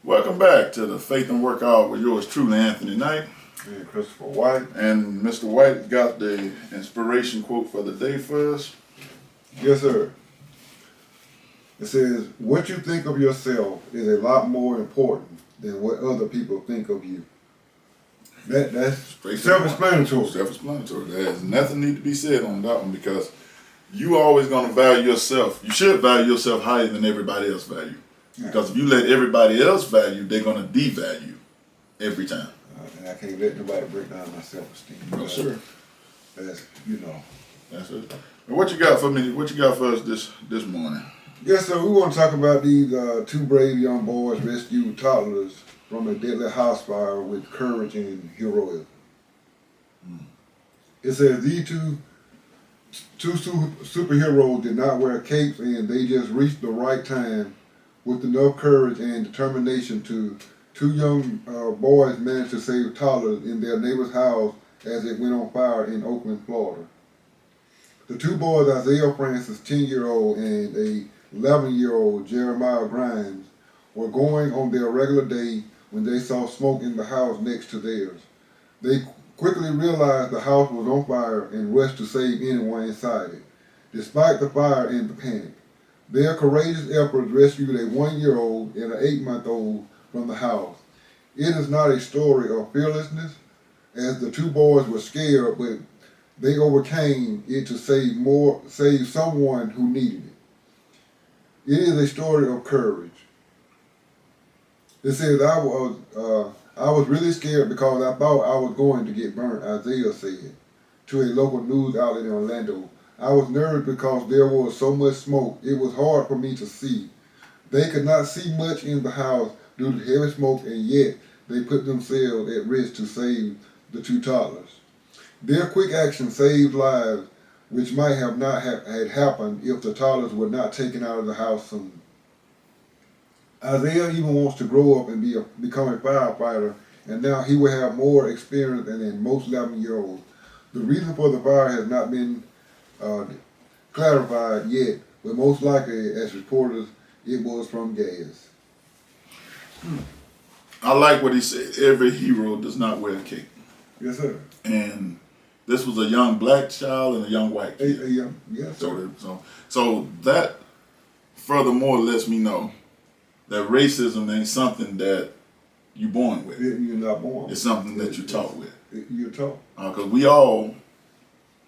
Welcome back to the Faith and Workout with yours truly, Anthony Knight. And Christopher White. And Mr. White got the inspiration quote for the day for us. Yes, sir. It says, what you think of yourself is a lot more important than what other people think of you. That's self-explanatory. Self-explanatory. There's nothing need to be said on that one because you always going to value yourself. You should value yourself higher than everybody else value. Yeah. Because if you let everybody else value, they're going to devalue every time. And I can't let nobody break down my self-esteem. No, sir. That's, That's it. And what you got for me? What you got for us this morning? Yes, sir. We want to talk about these two brave young boys rescued toddlers from a deadly house fire with courage and heroism. It says these two superheroes did not wear capes, and they just reached the right time with enough courage and determination to two young boys managed to save toddlers in their neighbor's house as it went on fire in Oakland, Florida. The two boys, Isaiah Francis, 10-year-old, and a 11-year-old Jeremiah Grimes, were going on their regular day when they saw smoke in the house next to theirs. They quickly realized the house was on fire and rushed to save anyone inside it, despite the fire and the panic. Their courageous efforts rescued a 1-year-old and an 8-month-old from the house. It is not a story of fearlessness, as the two boys were scared, but they overcame it to save someone who needed it. It is a story of courage. It says, I was really scared because I thought I was going to get burnt, Isaiah said to a local news outlet in Orlando. I was nervous because there was so much smoke. It was hard for me to see. They could not see much in the house due to heavy smoke, and yet they put themselves at risk to save the two toddlers. Their quick action saved lives, which might have not had happened if the toddlers were not taken out of the house soon. Isaiah even wants to grow up and become a firefighter, and now he will have more experience than most 11-year-olds. The reason for the fire has not been clarified yet, but most likely, as reporters, it was from gas. I like what he said. Every hero does not wear a cape. Yes, sir. And this was a young black child and a young white kid. Yes, sir. So that furthermore lets me know that racism ain't something that you're born with. You're not born. It's something that you're taught with. You're taught. Because we all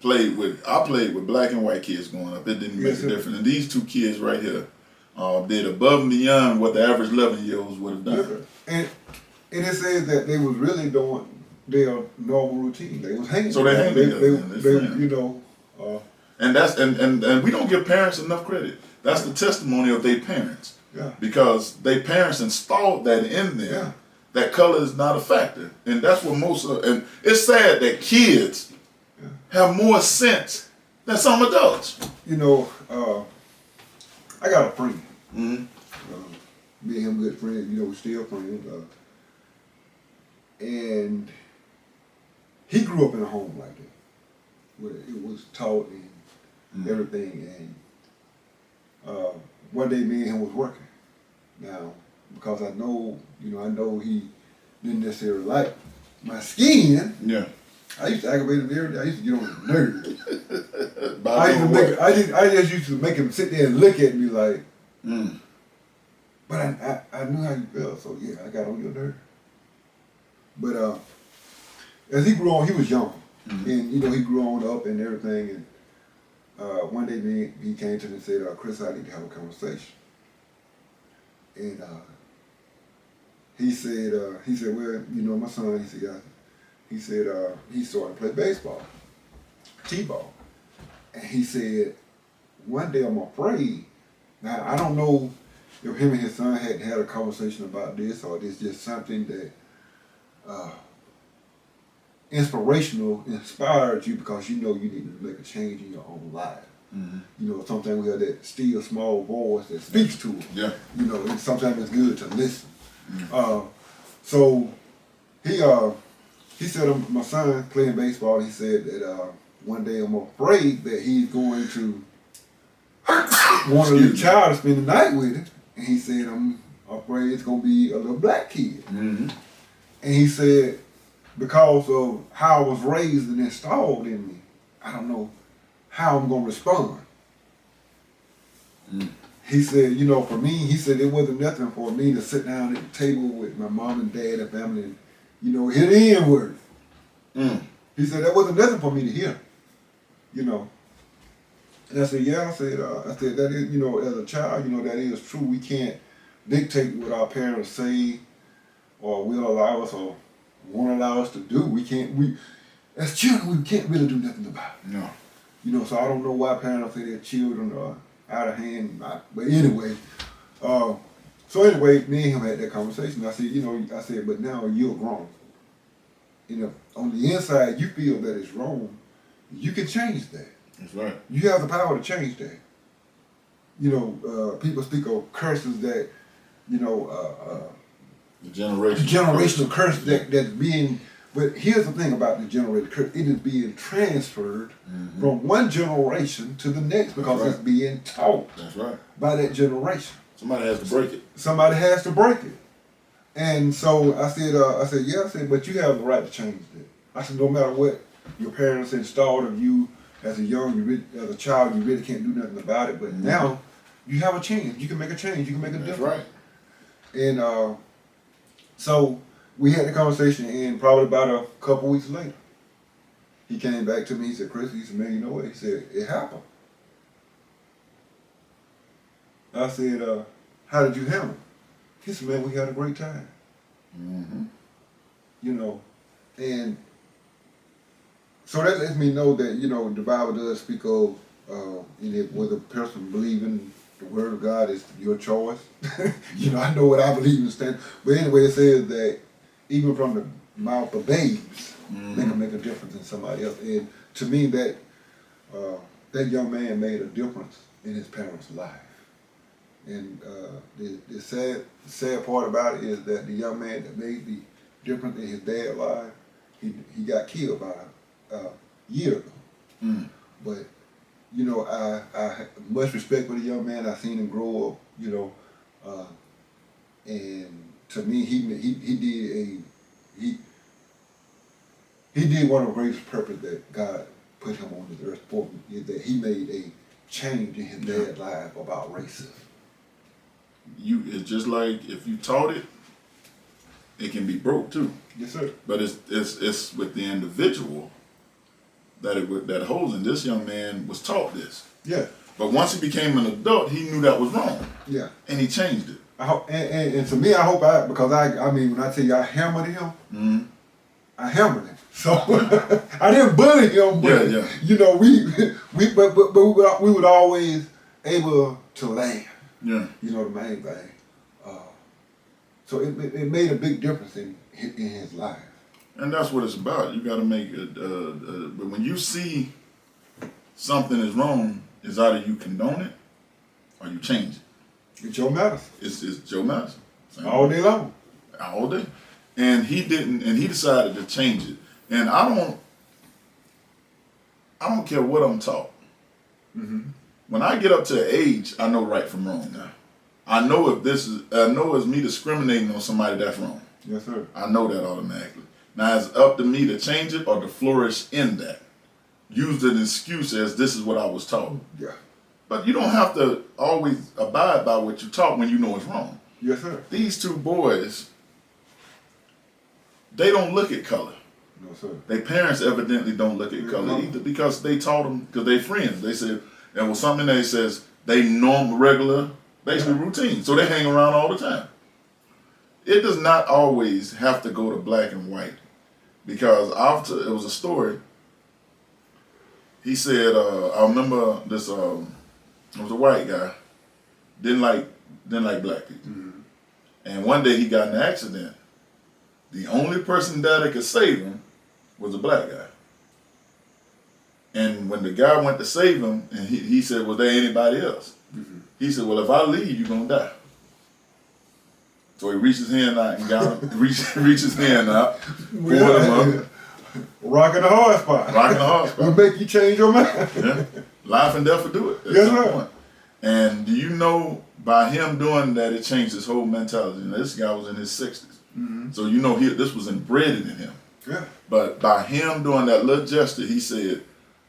I played with black and white kids growing up. It didn't make a difference. And these two kids right here did above and beyond what the average 11-year-olds would have done. And it says that they was really doing their normal routine. They was hanging. So they hang together. And we don't give parents enough credit. That's the testimony of their parents. Yeah. Because their parents installed that in there. Yeah. That color is not a factor. And that's what and it's sad that kids have more sense than some adults. I got a friend. Mm-hmm. Me and him good friends, we're still friends. And he grew up in a home like that, where it was taught and everything. And one day me and him was working. Now, because I know he didn't necessarily like my skin. Yeah. I used to aggravate him every day. I used to get on his nerves. I just used to make him sit there and look at me like, but I knew how you felt, so yeah, I got on your nerves. But as he grew on, he was young, and he grew on up and everything. And one day he came to me and said, "Chris, I need to have a conversation." And he said, well, my son, he said he started to play baseball, t-ball, and he said, one day I'm afraid. Now I don't know if him and his son had a conversation about this, or it's just something that inspired you because you need to make a change in your own life. Mm-hmm. Sometimes we have that still small voice that speaks to us. Yeah. And sometimes it's good to listen. Mm-hmm. So he said, my son playing baseball, he said that one day I'm afraid that he's going to want a little child to spend the night with him. And he said, I'm afraid it's gonna be a little black kid. Mm-hmm. And he said, because of how I was raised and installed in me, I don't know how I'm gonna respond. Mm. He said, you know, for me, he said it wasn't nothing for me to sit down at the table with my mom and dad and family and, you know, hear the N-word. Mm. He said that wasn't nothing for me to hear, you know. And I said, yeah, I said that is, you know, as a child, you know, that is true. We can't dictate what our parents say or will allow us or won't allow us to do. As children, we can't really do nothing about it. No. You know, so I don't know why parents say their children are out of hand. But anyway, me and him had that conversation. I said, you know, but now you're grown. You know, on the inside, you feel that it's wrong. You can change that. That's right. You have the power to change that. You know, people speak of curses that, you know, the generational curse that's being. But here's the thing about the generational curse: it is being transferred from one generation to the next because it's being taught. That's right. By that generation. Somebody has to break it. Somebody has to break it. And so I said, but you have the right to change that. I said, no matter what your parents installed of you as a child, you really can't do nothing about it. But now you have a chance. You can make a change. You can make a difference. Right. And so we had the conversation, and probably about a couple weeks later, he came back to me. He said, Chris, he said, man, you know what? He said, it happened. I said, how did you handle it? He said, man, we had a great time. Mm-hmm. You know, and so that lets me know that, you know, the Bible does speak of, whether a person believing the word of God is your choice. You know, I know what I believe in stand. But anyway, it says that even from the mouth of babes, they can make a difference in somebody else. And to me, that young man made a difference in his parents' life. And the sad part about it is that the young man that made the difference in his dad's life, he got killed by a year ago. Mm. But you know, I much respect for the young man. I seen him grow up. You know, and to me, he did one of the greatest purpose that God put him on this earth for. Is that he made a change in his dad's life about racism. It's just like if you taught it, it can be broke too. Yes, sir. But it's with the individual that holds it. This young man was taught this. Yeah. But once he became an adult, he knew that was wrong. Yeah. And he changed it. I hope, and to me, I hope because I mean, when I tell you I hammered him, I hammered him. So I didn't bully him, but you know, we would always able to laugh. Yeah. You know, the main thing. So it made a big difference in his life. And that's what it's about. You got to make it. But when you see something is wrong, it's either you condone it or you change it. It's Joe Madison. It's Joe Madison. All day long. All day. And he didn't. And he decided to change it. And I don't care what I'm taught. Mm-hmm. When I get up to an age, I know right from wrong now. I know it's me discriminating on somebody that's wrong. Yes, sir. I know that automatically. Now it's up to me to change it or to flourish in that. Use an excuse as this is what I was taught. Yeah. But you don't have to always abide by what you're taught when you know it's wrong. Yes, sir. These two boys, they don't look at color. No, sir. Their parents evidently don't look at color either because they taught them, because they friends. They said, there was something that says they regular, basically routine. So they hang around all the time. It does not always have to go to black and white. Because it was a story. He said, I remember this, it was a white guy, didn't like black people. Mm-hmm. And one day he got in an accident. The only person that could save him was a black guy. And when the guy went to save him, and he said, was there anybody else? Mm-hmm. He said, well, if I leave, you're going to die. So he reached his hand out and got him, reached his hand out, pulled him up. Rocking the hard spot. Rocking the hard spot. Will make you change your mind. Yeah. Life and death will do it. Yes, sir. And do you know by him doing that, it changed his whole mentality? And this guy was in his 60s. Mm-hmm. So this was embedded in him. Yeah. But by him doing that little gesture, he said,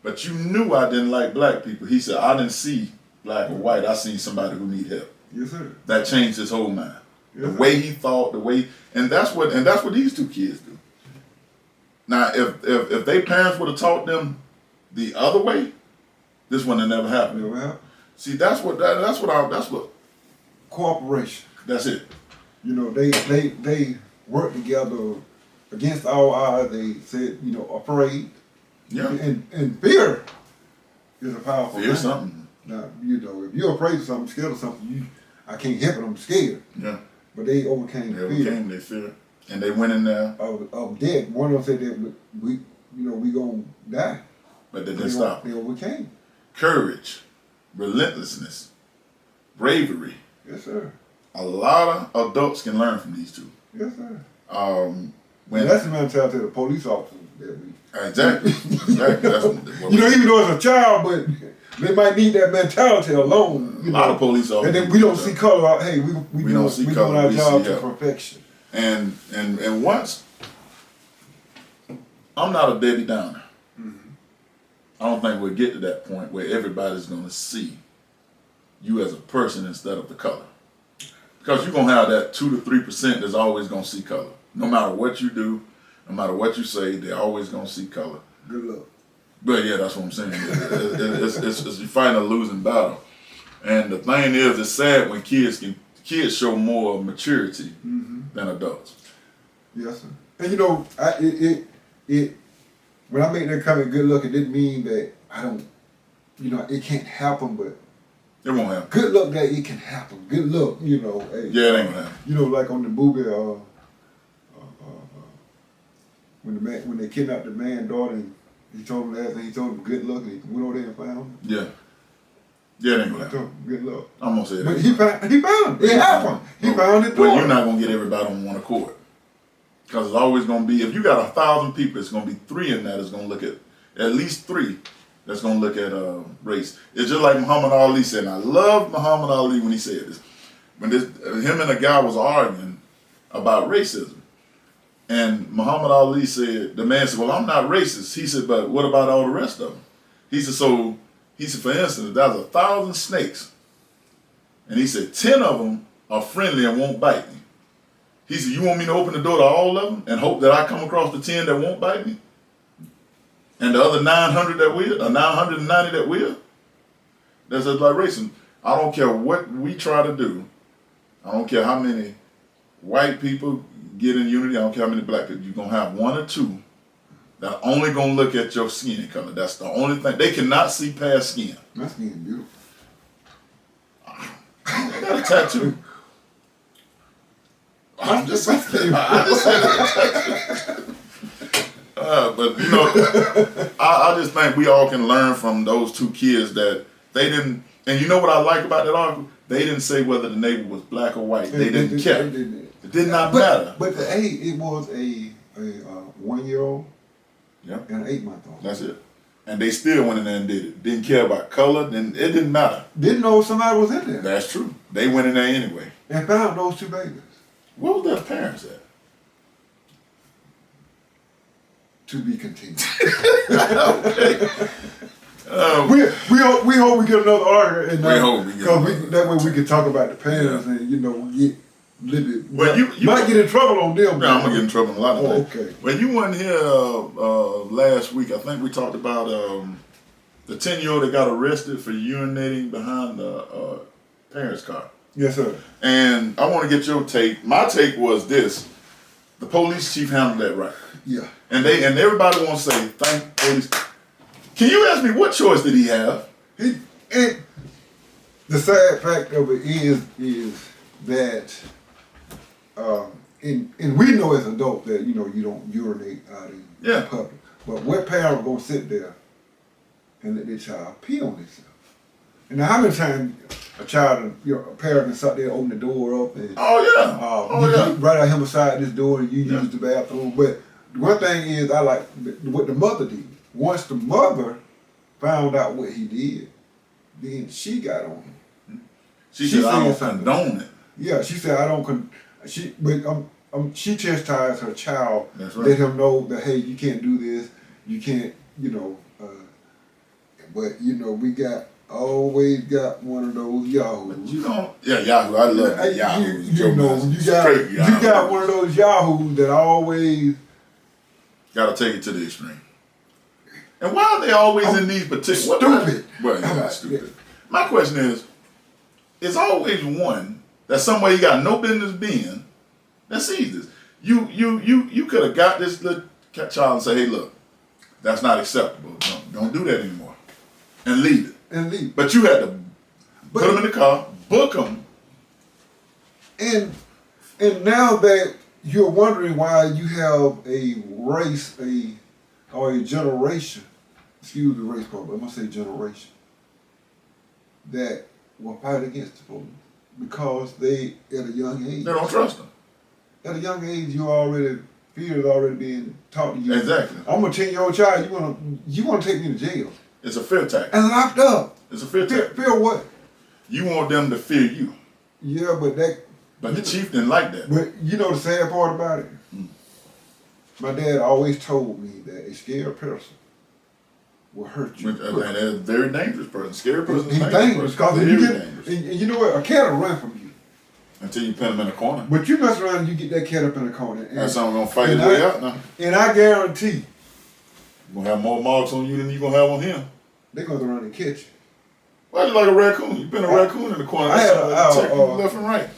but you knew I didn't like black people. He said, I didn't see black or white. I seen somebody who need help. Yes, sir. That changed his whole mind. Yes, The sir. way he thought, and that's what these two kids do. Now, if their parents would have taught them the other way, this would have never happened. Never happened. See, that's what Cooperation. that's it. You know, they work together against all odds. They said, you know, afraid. Yeah. And fear is a powerful Fear thing. something. Now, you know, if you're afraid of something, scared of something, I can't help it, I'm scared. Yeah. But they overcame They the overcame their fear. And they went in there, of death. One of them said that we gonna die. but they didn't stop. They overcame. Courage, relentlessness, bravery. Yes, sir. A lot of adults can learn from these two. Yes, sir. When That's the mentality of the police officers that we. Exactly. That's what You know, even though it's a child, but they might need that mentality alone. a lot of police officers. And then we don't see color. Hey, we don't see doing color, our we job see to help. perfection. And once, I'm not a Debbie Downer. Mm-hmm. I don't think we'll get to that point where everybody's going to see you as a person instead of the color. Because you're going to have that 2 to 3% that's always going to see color. No matter what you do, no matter what you say, they're always going to see color. Good luck. But yeah, that's what I'm saying. It's you fighting a losing battle. And the thing is, it's sad when kids show more maturity than adults. Yes, sir. And you know, when I make that comment, good luck, it didn't mean that I don't, you know, it can't happen, but It won't happen. good luck that it can happen. Good luck, you know. Hey, Yeah, it ain't gonna happen. You know, like on the movie, when they kidnapped the man's daughter, and he told him that, and he told him good luck, and he went over there and found him. Yeah. Yeah, it ain't gonna I told happen. him good luck. I'm gonna say it. But ain't he gonna found it. It happened. He found it. Well, you're not gonna get everybody on one accord. Because it's always gonna be, if you got 1,000 people, it's gonna be 3 in that that's gonna look at least 3 that's gonna look at race. It's just like Muhammad Ali said, and I love Muhammad Ali when he said this. When him and a guy was arguing about racism. And Muhammad Ali said, the man said, well, I'm not racist. He said, but what about all the rest of them? He said, for instance, there's 1,000 snakes. And he said, 10 of them are friendly and won't bite me. He said, you want me to open the door to all of them and hope that I come across the 10 that won't bite me? And the other 900 that will, or 990 that will? That's just like racing. I don't care what we try to do. I don't care how many white people get in unity. I don't care how many black people. You're going to have 1 or 2 that are only going to look at your skin color. That's the only thing. They cannot see past skin. My skin beautiful. I got a tattoo. I'm just saying. But you know, I just think we all can learn from those 2 kids that they didn't. And you know what I like about that article? They didn't say whether the neighbor was black or white. They didn't care. It did not matter. But it was a 1-year-old Yep. and an 8-month-old. That's it. And they still went in there and did it. Didn't care about color. Then it didn't matter. Didn't know somebody was in there. That's true. They went in there anyway. And found those 2 babies. Where was their parents at? To be continued. Okay. We hope we get another argument. And, We hope we get because that way we can talk about the parents and get a little bit. Well, you might get in trouble on them. Yeah, I'm gonna get in trouble in a lot of things. Okay. When you weren't here last week, I think we talked about the 10-year-old that got arrested for urinating behind the parents' car. Yes, sir. And I want to get your take. My take was this: the police chief handled that right. Yeah. And everybody wants to say thank police. Can you ask me what choice did he have? And the sad fact of it is that, and we know as adults that you don't urinate out in public. But what parent gonna sit there and let their child pee on themselves? And now how many times a parent can sit there, open the door up and right out him beside this door and you use the bathroom. But one thing is I like what the mother did. Once the mother found out what he did, then she got on him. She said, I don't something. condone it. Yeah, she said, I don't she chastised her child. That's right. Let him know that, hey, you can't do this. You can't, but, we always got one of those yahoos. But you don't, Yahoo. I love that Yahoo. You got one of those yahoos that always got to take it to the extreme. And why are they always in these particular... Stupid. Well, you're not stupid. My question is, it's always one that somewhere you got no business being that sees this. You could have got this little child and say, hey, look, that's not acceptable. Don't do that anymore. And leave it. But you had to put them in the car, book them. And now that you're wondering why you have a race, or a generation, excuse the race part, but I'm going to say generation, that will fight against the police because they, at a young age. They don't trust them. At a young age, fear is already being taught to you. Exactly. I'm a 10-year-old child, you want to take me to jail. It's a fear tactic. And locked up. It's a fear tactic. Fear what? You want them to fear you. Yeah, but the chief didn't like that. But you know the sad part about it? My dad always told me that a scared person will hurt you. And a very dangerous person. Scared person is He's dangerous. because Dangerous. and you know what? A cat will run from you. Until you pin him in a corner. But you mess around and you get that cat up in the corner. That's something going to fight his way out now. And I guarantee You're going to have more marks on you than you're going to have on him. they're going to run and catch you. Well, you're like a raccoon. You've been a raccoon in the corner. Left and right.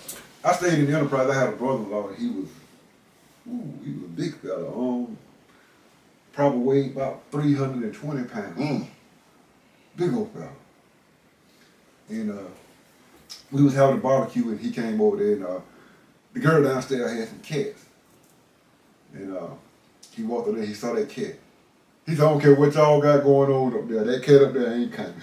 I stayed in the Enterprise. I had a brother-in-law, and he was a big fella. Probably weighed about 320 pounds. Big old fella. And we was having a barbecue, and he came over there, and the girl downstairs had some cats. And he walked up there, he saw that cat. He said, I don't care what y'all got going on up there. That cat up there ain't coming.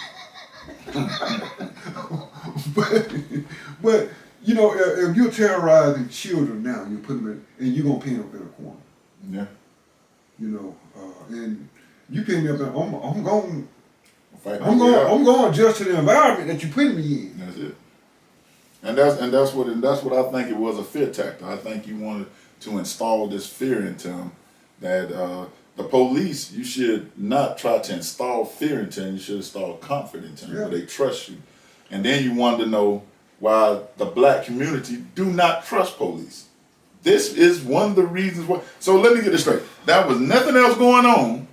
but if you're terrorizing children now, you put them in, and you're gonna pin them up in a corner. Yeah. And you pin me up in, I'm going to adjust to the environment that you put me in. That's it. And that's what I think it was, a fear tactic. I think you wanted to install this fear into them that the police, you should not try to install fear into them. You should install comfort into them, where they trust you. And then you wanted to know why the black community do not trust police. This is one of the reasons why. So let me get this straight. There was nothing else going on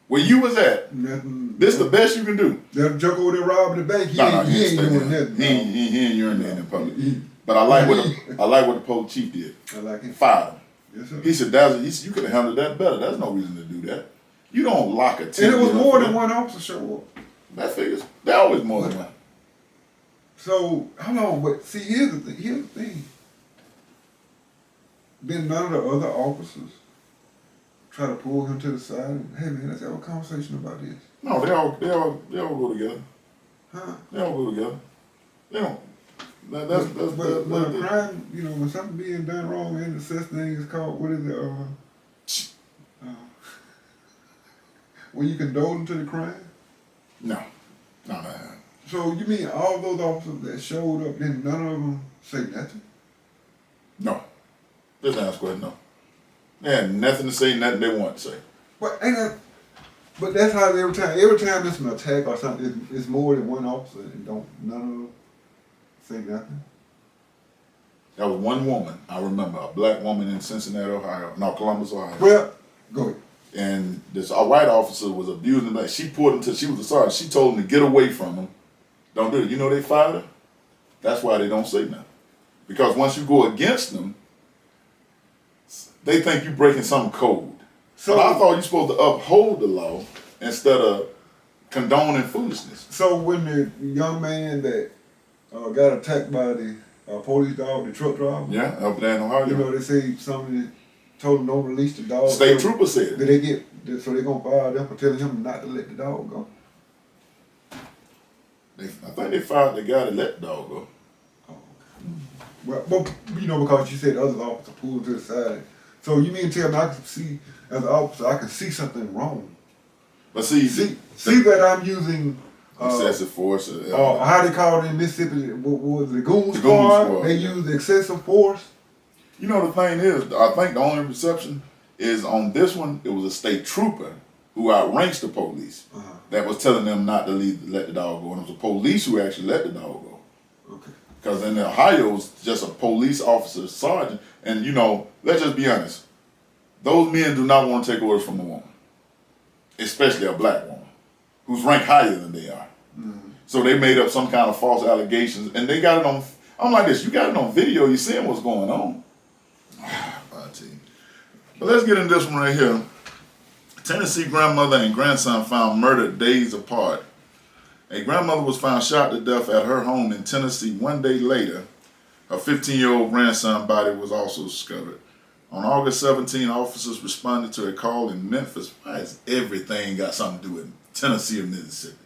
where you was at. Nothing. This the best you can do. That joke over there robbing the bank, he ain't doing nothing. He ain't urinating in public. But I like what the police chief did. I like it. Fired him. Yes, sir. He said, you could have handled that better. There's no reason to do that. You don't lock a team. And it was more than one officer show up. That figures. There always more than one. So, hold on, but see, here's the thing. Then none of the other officers try to pull him to the side and, hey man, let's have a conversation about this. No, they all go together. Huh? They all go together. They don't. When a crime, when something being done wrong, and such thing is called, what is it? When you condone to the crime? No. So you mean all those officers that showed up, then none of them say nothing? No. Just answer question, no. They had nothing to say, nothing they want to say. But that's how every time it's an attack or something, it's more than one officer and none of them say nothing? There was one woman, I remember, a black woman in Cincinnati, Ohio. No, Columbus, Ohio. Well, go ahead. And this white officer was abusing her. She pulled him till she was a sergeant. She told him to get away from him. Don't do it. You know they fired her? That's why they don't say nothing. Because once you go against them, they think you're breaking some code. So I thought you're supposed to uphold the law instead of condoning foolishness. So when the young man that got attacked by the police dog, the truck driver. Yeah, up there in Ohio. They say something told them don't release the dog. State trooper said. Did they get? So they're gonna fire them for telling him not to let the dog go. I think they fired the guy that let the dog go. Oh. Well, but because you said the other officer pulled to the side. So you mean to tell me I can see, as an officer, I can see something wrong? But see that I'm using excessive force. How they call it in Mississippi? What was it? The Goon The Squad? Goon Squad, They yeah. used excessive force. You know, the thing is, I think the only exception is on this one, it was a state trooper who outranks the police that was telling them not to let the dog go. And it was the police who actually let the dog go. Okay. Because in Ohio, it's just a police officer, sergeant. And, you know, let's just be honest. Those men do not want to take orders from a woman, especially a black woman, who's ranked higher than they are. So they made up some kind of false allegations, and they got it on. I'm like this. You got it on video. You seeing what's going on. But let's get into this one right here. Tennessee grandmother and grandson found murdered days apart. A grandmother was found shot to death at her home in Tennessee one day later. Her 15-year-old grandson's body was also discovered. On August 17, officers responded to a call in Memphis. Why has everything got something to do with Tennessee or Mississippi?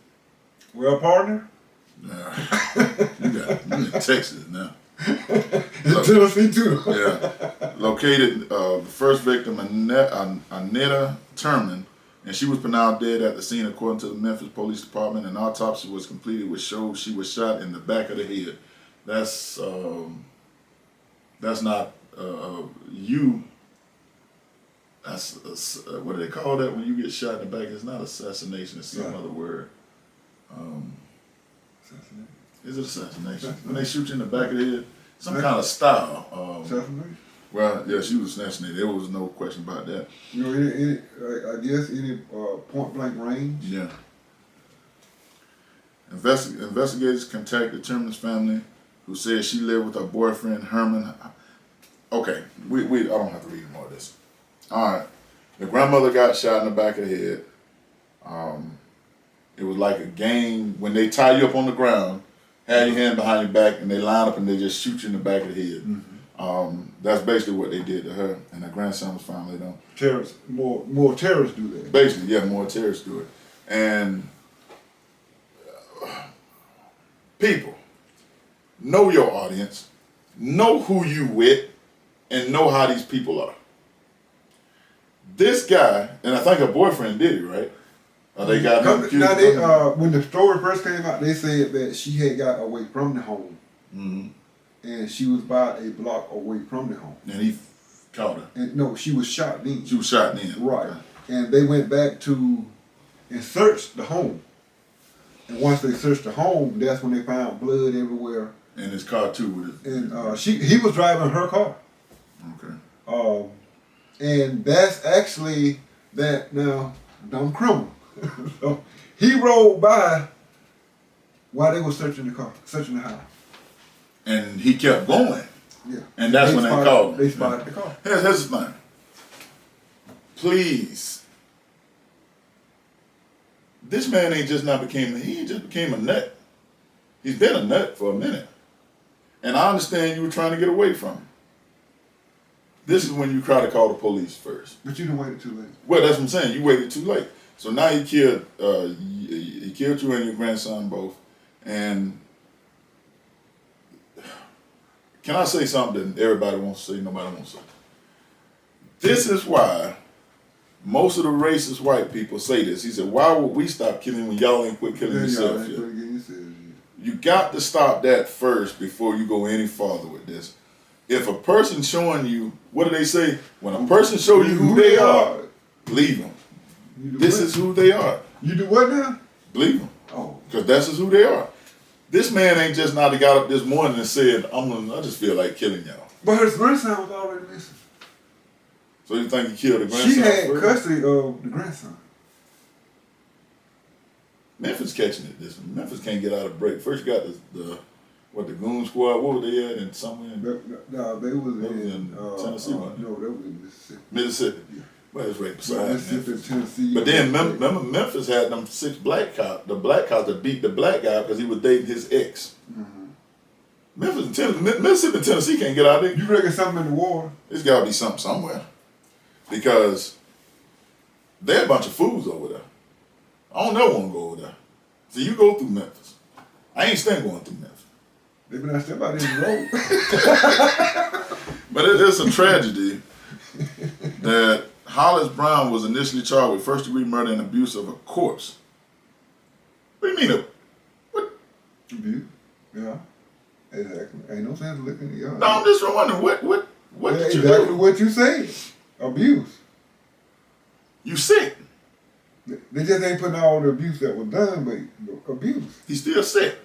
Well, partner. You in Texas now. Tennessee too. Yeah. Located the first victim, Anita Turman, and she was pronounced dead at the scene according to the Memphis Police Department. An autopsy was completed which showed she was shot in the back of the head. That's not That's what do they call that when you get shot in the back? It's not assassination. It's some other word. Assassination. Is it assassination? When they shoot you in the back of the head, some kind of style. Assassination. Well, yeah, she was assassinated. There was no question about that. You know, any I guess any point blank range. Yeah. Investigators contacted Turman's family, who said she lived with her boyfriend Herman. Okay, I don't have to read more of this. All right, the grandmother got shot in the back of the head. It was like a game when they tie you up on the ground, have your hand behind your back, and they line up and they just shoot you in the back of the head. That's basically what they did to her, and her grandson was found later on. Terrorists, more terrorists do that. Basically, yeah, more terrorists do it. And people, know your audience, know who you with, and know how these people are. This guy, and I think her boyfriend did it, right? They got him accused. Now when the story first came out, they said that she had got away from the home, and she was about a block away from the home. And he caught her. And no, she was shot then. She was shot in. Right. And they went back to and searched the home. And once they searched the home, that's when they found blood everywhere. And his car too with it. And he was driving her car. Okay. And that's actually that now dumb criminal. So he rolled by while they were searching the car, searching the house. And he kept going. Yeah. And that's when they called him. They spotted the car. Here's the thing. Please. This man he just became a nut. He's been a nut for a minute. And I understand you were trying to get away from him. This is when you try to call the police first. But you didn't wait too late. Well, that's what I'm saying. You waited too late. So now he killed you and your grandson both. And can I say something that everybody wants to say, nobody wants to say? This is why most of the racist white people say this. He said, why would we stop killing when y'all ain't quit killing yourself yet? You got to stop that first before you go any farther with this. If a person showing you, what do they say? When a person show you who they are, believe them. This is who they are. You do what now? Believe them. Oh. Because that's just who they are. This man ain't just not got up this morning and said, I just feel like killing y'all. But her grandson was already missing. So you think he killed the grandson? She had first? custody of the grandson. Memphis catching it this one. Memphis can't get out of break. First you got the Goon Squad, what were they at in somewhere in No, they was in Tennessee, no, they was in Mississippi. Mississippi. Yeah. Well, it's right beside Mississippi and Tennessee. But then remember Memphis had them 6 black cops, the black cops that beat the black guy because he was dating his ex. Mississippi and Tennessee can't get out there. You reckon something in the water? There's got to be something somewhere. Because they're a bunch of fools over there. I don't never want to go over there. So you go through Memphis. I ain't staying going through Memphis. They been out there by the road. But it's a tragedy that Hollis Brown was initially charged with first-degree murder and abuse of a corpse. What do you mean Abuse. Yeah. Exactly. Ain't no sense looking at y'all. No, I'm just wondering what Yeah, did you exactly do? what you said. Abuse. You sick. They just ain't putting all the abuse that was done, but abuse. He's still sick.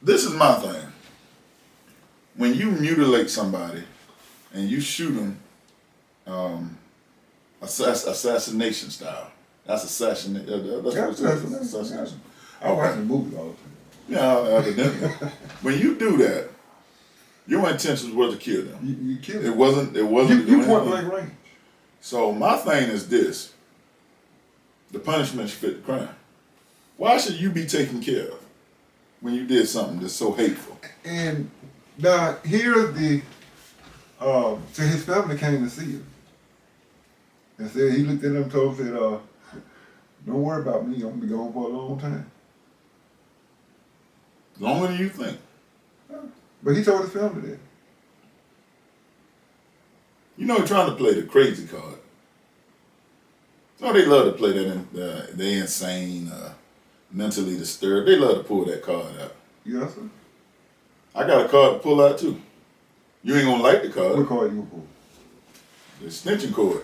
This is my thing. When you mutilate somebody and you shoot them, assassination style. That's assassination. That's what it is. Assassination. I watch the movie all the time. Yeah, evidently. When you do that, your intentions were to kill them. You killed It wasn't. It wasn't. You point blank range. So my thing is this: the punishment should fit the crime. Why should you be taken care of when you did something that's so hateful? And now here's the. So his family came to see him. And said he looked at them and told him, said, "Don't worry about me. I'm gonna be gone for a long time." Longer than you think. But he told his family that. You know, you're trying to play the crazy card. Oh, they love to play that. They insane, mentally disturbed. They love to pull that card out. Yes, sir. I got a card to pull out too. You ain't gonna like the card. What card you gonna pull? The extension cord.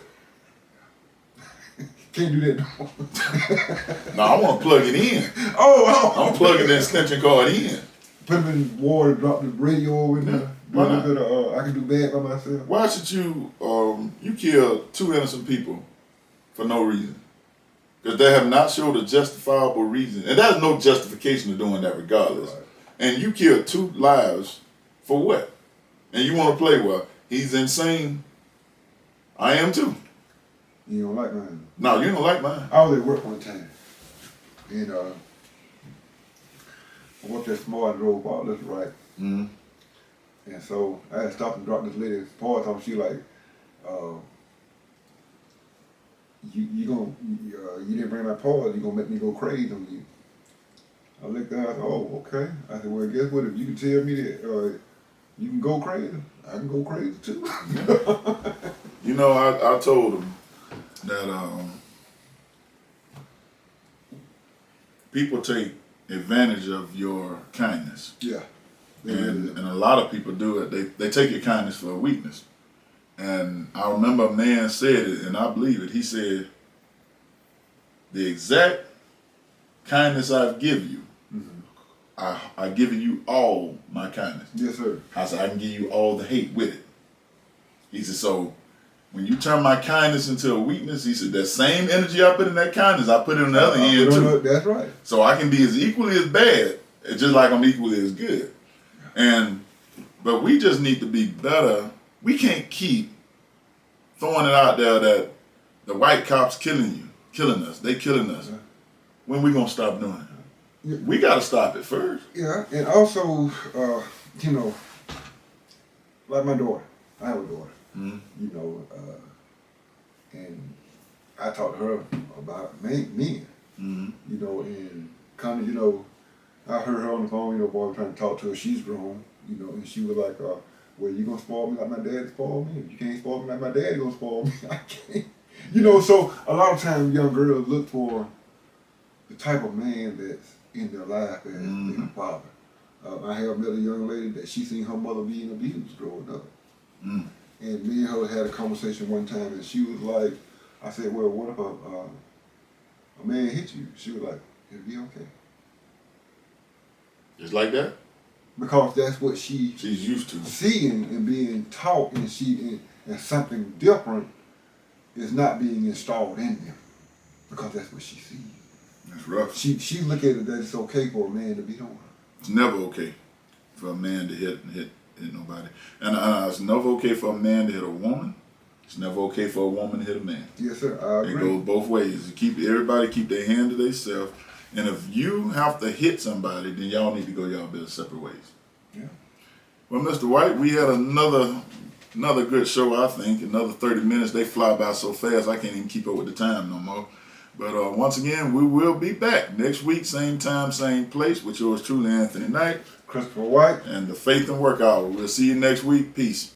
Can't do that no more. No, I want to plug it in. I'm plugging the extension cord in. Put them in water, drop the radio over in there. Do a little bit of, I can do bad by myself. Why should you, you kill 2 innocent people for no reason? Because they have not showed a justifiable reason. And there's no justification of doing that regardless. Right. And you killed 2 lives for what? And you want to play, well, he's insane. I am too. You don't like mine? No, you don't like mine. I was at work one time. And I worked at Smart and drove out this right. Mm-hmm. And so I had stopped and dropped this lady's parts on. She like, you didn't bring my parts. You gonna make me go crazy on you. I looked at her. I said, oh, okay. I said, well, guess what? If you can tell me that you can go crazy, I can go crazy too. You know, I told him that people take advantage of your kindness. Yeah. And a lot of people do it. They take your kindness for a weakness. And I remember a man said it, and I believe it. He said, the exact kindness I've given you, I given you all my kindness. Yes, sir. I said, I can give you all the hate with it. He said, so when you turn my kindness into a weakness, he said, that same energy I put in that kindness, I put it on the other end too. That's right. So I can be as equally as bad, just like I'm equally as good. But we just need to be better. We can't keep throwing it out there that the white cops killing us. They killing us. When we gonna stop doing it? Yeah. We gotta stop it first. Yeah, and also, like my daughter. I have a daughter. Mm-hmm. And I talked to her about men. Mm-hmm. And kind of, I heard her on the phone, boy, trying to talk to her. She's grown, and she was like, well, you gonna spoil me like my dad spoiled me? If you can't spoil me like my dad gonna spoil me, I can't. So a lot of times young girls look for the type of man that's in their life as their father. I have met a young lady that she seen her mother being abused growing up. Mm. And me and her had a conversation one time, and she was like, I said, well, what if a man hit you? She was like, it'll be okay. Just like that? Because that's what she's used to. Seeing and being taught, and and something different is not being installed in them. Because that's what she sees. That's rough. She look at it that it's okay for a man to beat on her. It's never okay for a man to hit nobody. And it's never okay for a man to hit a woman. It's never okay for a woman to hit a man. Yes, sir. I agree. It goes both ways. Everybody keep their hand to themselves. And if you have to hit somebody, then y'all need to go y'all build separate ways. Yeah. Well, Mr. White, we had another good show, I think. Another 30 minutes. They fly by so fast I can't even keep up with the time no more. But once again, we will be back next week, same time, same place, with yours truly, Anthony Knight. Christopher White. And the Faith and Work Hour. We'll see you next week. Peace.